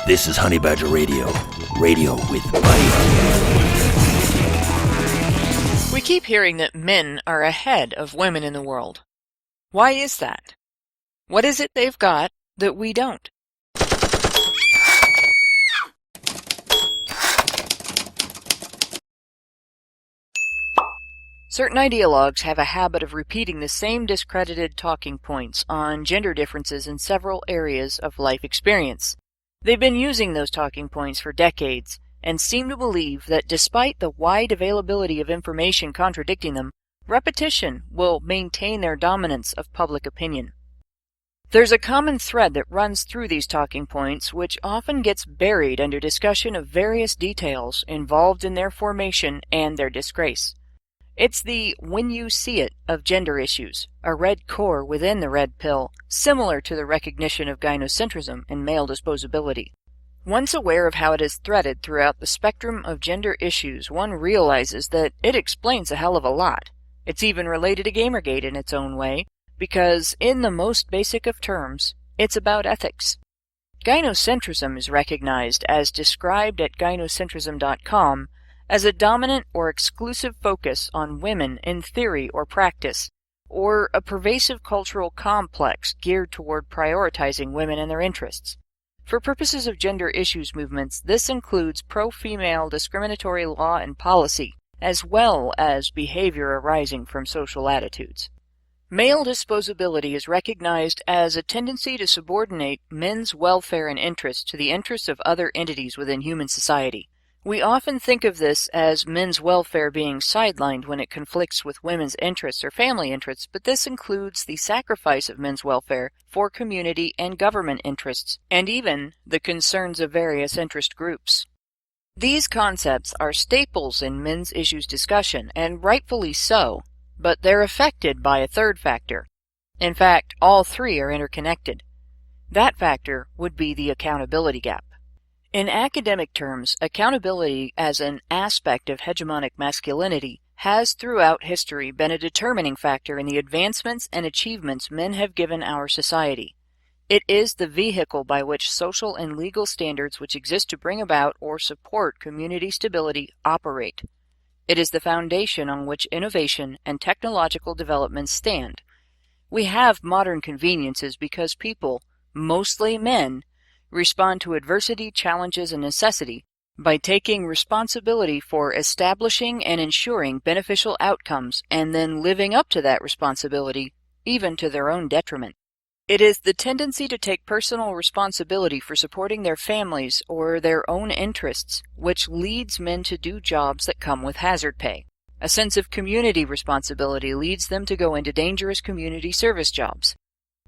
This is Honey Badger Radio. Radio with Bite. We keep hearing that men are ahead of women in the world. Why is that? What is it they've got that we don't? Certain ideologues have a habit of repeating the same discredited talking points on gender differences in several areas of life experience. They've been using those talking points for decades and seem to believe that despite the wide availability of information contradicting them, repetition will maintain their dominance of public opinion. There's a common thread that runs through these talking points, which often gets buried under discussion of various details involved in their formation and their disgrace. It's the when you see it of gender issues, a red core within the red pill, similar to the recognition of gynocentrism and male disposability. Once aware of how it is threaded throughout the spectrum of gender issues, one realizes that it explains a hell of a lot. It's even related to Gamergate in its own way, because in the most basic of terms, it's about ethics. Gynocentrism is recognized, as described at gynocentrism.com, as a dominant or exclusive focus on women in theory or practice, or a pervasive cultural complex geared toward prioritizing women and their interests. For purposes of gender issues movements, this includes pro-female discriminatory law and policy, as well as behavior arising from social attitudes. Male disposability is recognized as a tendency to subordinate men's welfare and interests to the interests of other entities within human society. We often think of this as men's welfare being sidelined when it conflicts with women's interests or family interests, but this includes the sacrifice of men's welfare for community and government interests, and even the concerns of various interest groups. These concepts are staples in men's issues discussion, and rightfully so, but they're affected by a third factor. In fact, all three are interconnected. That factor would be the accountability gap. In academic terms, accountability as an aspect of hegemonic masculinity has throughout history been a determining factor in the advancements and achievements men have given our society. It is the vehicle by which social and legal standards which exist to bring about or support community stability operate. It is the foundation on which innovation and technological developments stand. We have modern conveniences because people, mostly men, respond to adversity, challenges, and necessity by taking responsibility for establishing and ensuring beneficial outcomes and then living up to that responsibility, even to their own detriment. It is the tendency to take personal responsibility for supporting their families or their own interests which leads men to do jobs that come with hazard pay. A sense of community responsibility leads them to go into dangerous community service jobs.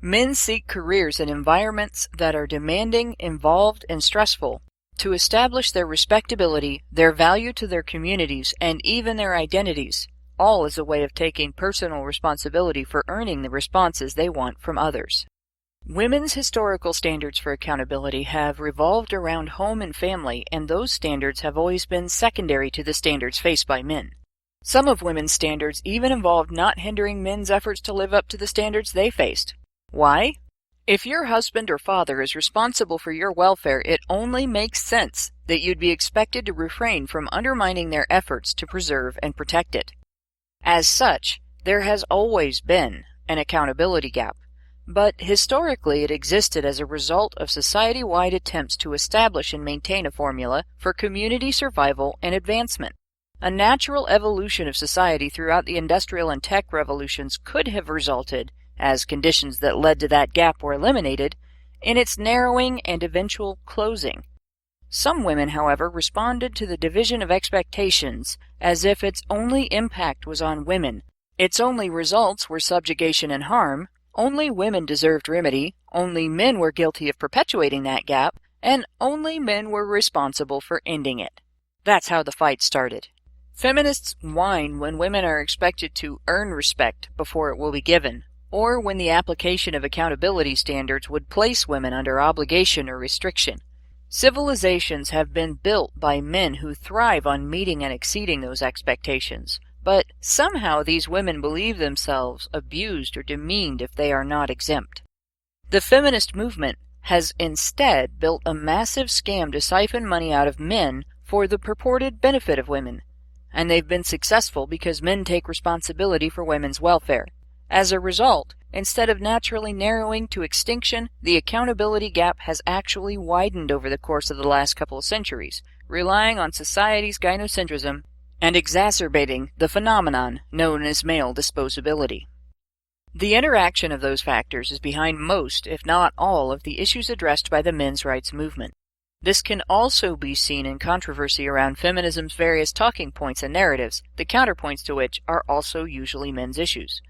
Men seek careers in environments that are demanding, involved, and stressful to establish their respectability, their value to their communities, and even their identities, all as a way of taking personal responsibility for earning the responses they want from others. Women's historical standards for accountability have revolved around home and family, and those standards have always been secondary to the standards faced by men. Some of women's standards even involved not hindering men's efforts to live up to the standards they faced. Why? If your husband or father is responsible for your welfare, it only makes sense that you'd be expected to refrain from undermining their efforts to preserve and protect it. As such, there has always been an accountability gap, but historically it existed as a result of society-wide attempts to establish and maintain a formula for community survival and advancement. A natural evolution of society throughout the industrial and tech revolutions could have resulted, as conditions that led to that gap were eliminated, in its narrowing and eventual closing. Some women, however, responded to the division of expectations as if its only impact was on women, its only results were subjugation and harm, only women deserved remedy, only men were guilty of perpetuating that gap, and only men were responsible for ending it. That's how the fight started. Feminists whine when women are expected to earn respect before it will be given, or when the application of accountability standards would place women under obligation or restriction. Civilizations have been built by men who thrive on meeting and exceeding those expectations, but somehow these women believe themselves abused or demeaned if they are not exempt. The feminist movement has instead built a massive scam to siphon money out of men for the purported benefit of women. And they've been successful because men take responsibility for women's welfare. As a result, instead of naturally narrowing to extinction, the accountability gap has actually widened over the course of the last couple of centuries, relying on society's gynocentrism and exacerbating the phenomenon known as male disposability. The interaction of those factors is behind most, if not all, of the issues addressed by the men's rights movement. This can also be seen in controversy around feminism's various talking points and narratives, the counterpoints to which are also usually men's issues.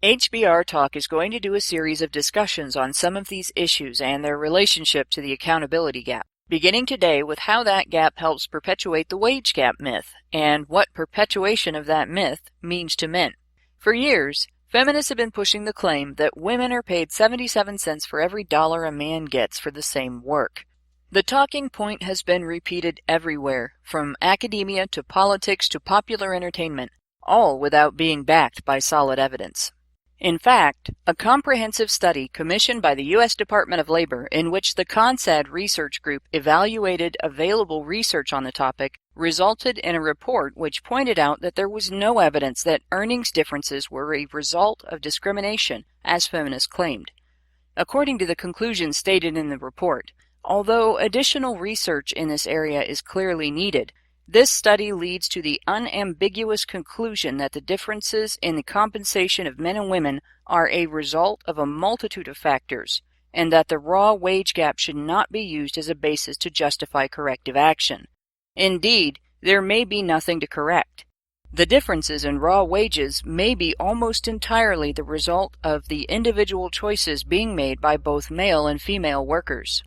HBR Talk is going to do a series of discussions on some of these issues and their relationship to the accountability gap, beginning today with how that gap helps perpetuate the wage gap myth and what perpetuation of that myth means to men. For years, feminists have been pushing the claim that women are paid 77 cents for every dollar a man gets for the same work. The talking point has been repeated everywhere, from academia to politics to popular entertainment, all without being backed by solid evidence. In fact, a comprehensive study commissioned by the U.S. Department of Labor, in which the CONSAD research group evaluated available research on the topic, resulted in a report which pointed out that there was no evidence that earnings differences were a result of discrimination, as feminists claimed. According to the conclusions stated in the report, although additional research in this area is clearly needed, this study leads to the unambiguous conclusion that the differences in the compensation of men and women are a result of a multitude of factors, and that the raw wage gap should not be used as a basis to justify corrective action. Indeed, there may be nothing to correct. The differences in raw wages may be almost entirely the result of the individual choices being made by both male and female workers.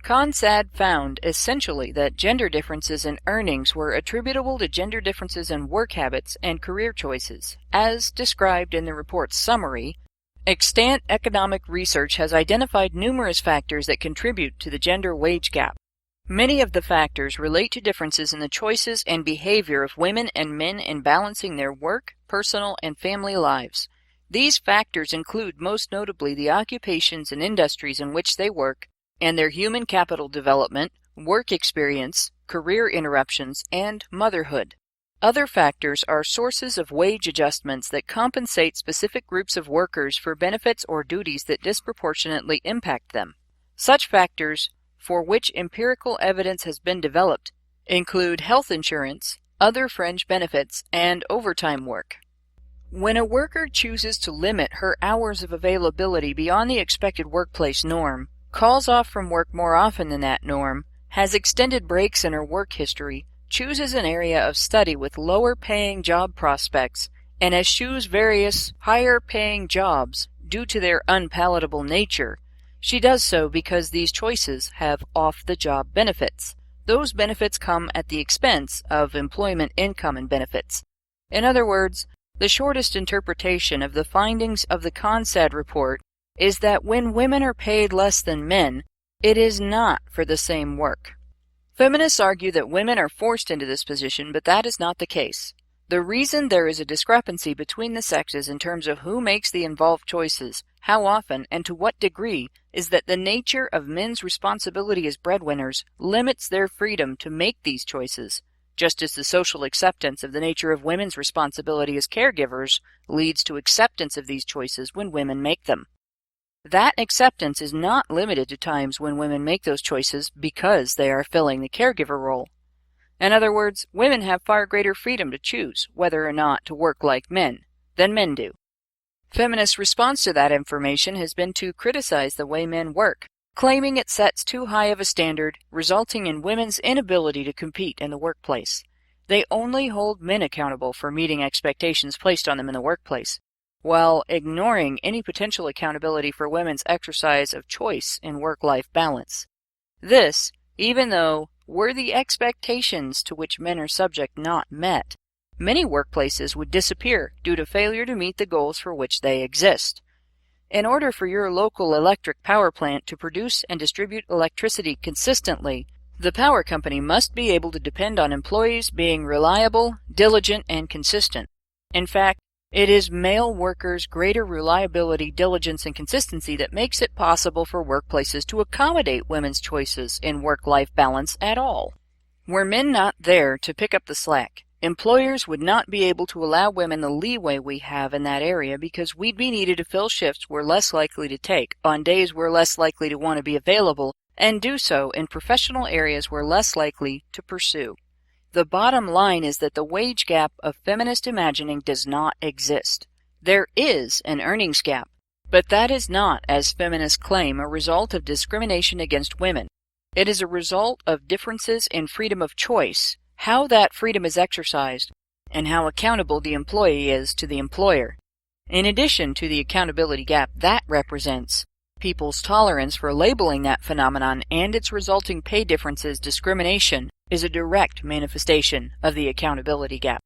CONSAD found essentially that gender differences in earnings were attributable to gender differences in work habits and career choices. As described in the report's summary, extant economic research has identified numerous factors that contribute to the gender wage gap. Many of the factors relate to differences in the choices and behavior of women and men in balancing their work, personal, and family lives. These factors include most notably the occupations and industries in which they work, and their human capital development, work experience, career interruptions, and motherhood. Other factors are sources of wage adjustments that compensate specific groups of workers for benefits or duties that disproportionately impact them. Such factors, for which empirical evidence has been developed, include health insurance, other fringe benefits, and overtime work. When a worker chooses to limit her hours of availability beyond the expected workplace norm, calls off from work more often than that norm, has extended breaks in her work history, chooses an area of study with lower-paying job prospects, and eschews various higher-paying jobs due to their unpalatable nature, she does so because these choices have off-the-job benefits. Those benefits come at the expense of employment income and benefits. In other words, the shortest interpretation of the findings of the CONSAD report is that when women are paid less than men, it is not for the same work. Feminists argue that women are forced into this position, but that is not the case. The reason there is a discrepancy between the sexes in terms of who makes the involved choices, how often, and to what degree is that the nature of men's responsibility as breadwinners limits their freedom to make these choices, just as the social acceptance of the nature of women's responsibility as caregivers leads to acceptance of these choices when women make them. That acceptance is not limited to times when women make those choices because they are filling the caregiver role. In other words, women have far greater freedom to choose whether or not to work like men than men do. Feminists' response to that information has been to criticize the way men work, claiming it sets too high of a standard, resulting in women's inability to compete in the workplace. They only hold men accountable for meeting expectations placed on them in the workplace, while ignoring any potential accountability for women's exercise of choice in work-life balance. This, even though, were the expectations to which men are subject not met, many workplaces would disappear due to failure to meet the goals for which they exist. In order for your local electric power plant to produce and distribute electricity consistently, the power company must be able to depend on employees being reliable, diligent, and consistent. In fact, It is male workers' greater reliability, diligence, and consistency that makes it possible for workplaces to accommodate women's choices in work-life balance at all. Were men not there to pick up the slack, employers would not be able to allow women the leeway we have in that area because we'd be needed to fill shifts we're less likely to take, on days we're less likely to want to be available, and do so in professional areas we're less likely to pursue. The bottom line is that the wage gap of feminist imagining does not exist. There is an earnings gap, but that is not, as feminists claim, a result of discrimination against women. It is a result of differences in freedom of choice, how that freedom is exercised, and how accountable the employee is to the employer. In addition to the accountability gap that represents, people's tolerance for labeling that phenomenon and its resulting pay differences discrimination is a direct manifestation of the accountability gap.